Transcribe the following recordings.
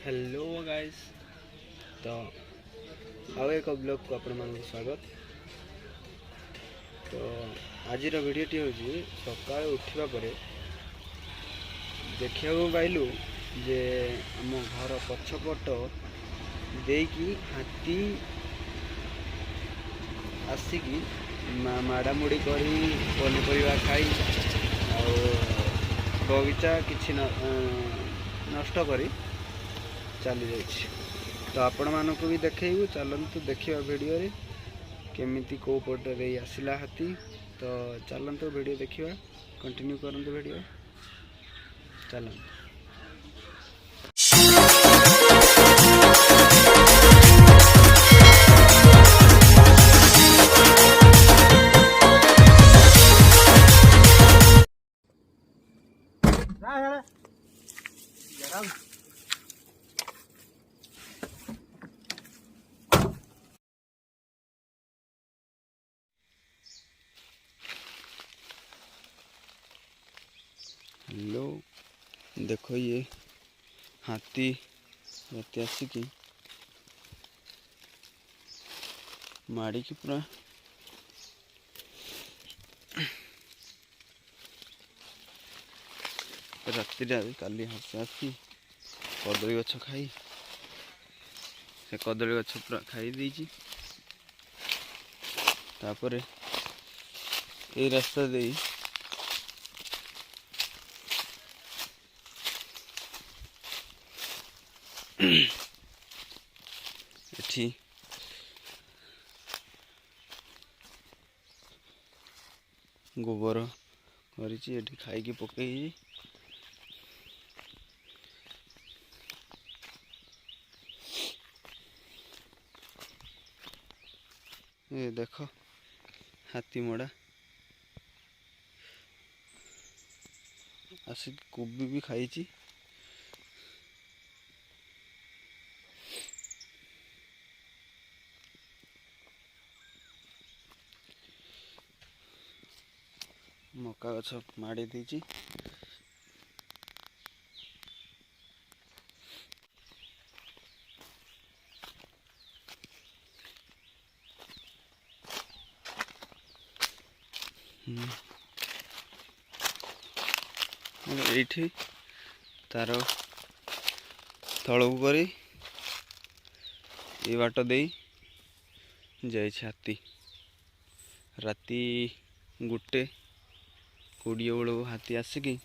Hello guys. तो आउ एक ब्लॉग को आपण मान स्वागत। तो आज भिडटी हूँ सका उठा पर देखा पाइलु जे आम घर पछपट देकी हाथी आसिकी माड़ामुड़ी कर पनीपरिया खाई बगीचा किसी नष्ट करी चली जाइए। तो आपण मानक भी देखू चलतु देखा वीडियो रे केमिति को पटे आसला हाथी। तो चलतु वीडियो देखा कंटिन्यू करंतु वीडियो चलतु। हेलो देखो ये हाथी रात आसिकी माड़ी की पूरा राति काली हाथी आसी कदली गछ खाई से कदली गछ पूरा खाई देची। तापर ये रास्ता दे एठी गोबर करिछि एठी खाई पकई ये देखो हाथी मड़ा आसिक कोबी भी खाई। मका गछ माड़ी देची एठी तार तलू कर ये बाट दे जाए हाथी। राति 1:20 बेलू हाथी आसिकी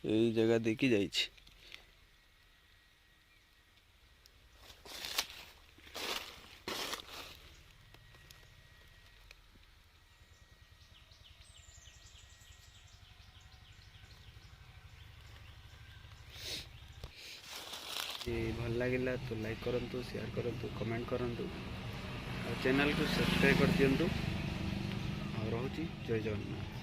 यही जगह देखी जाइए। भल लगे तो लाइक करंतु, शेयर करंतु, कमेंट करंतु और चैनल को सब्सक्राइब कर दियंतु। और रहूची जय जगन्नाथ।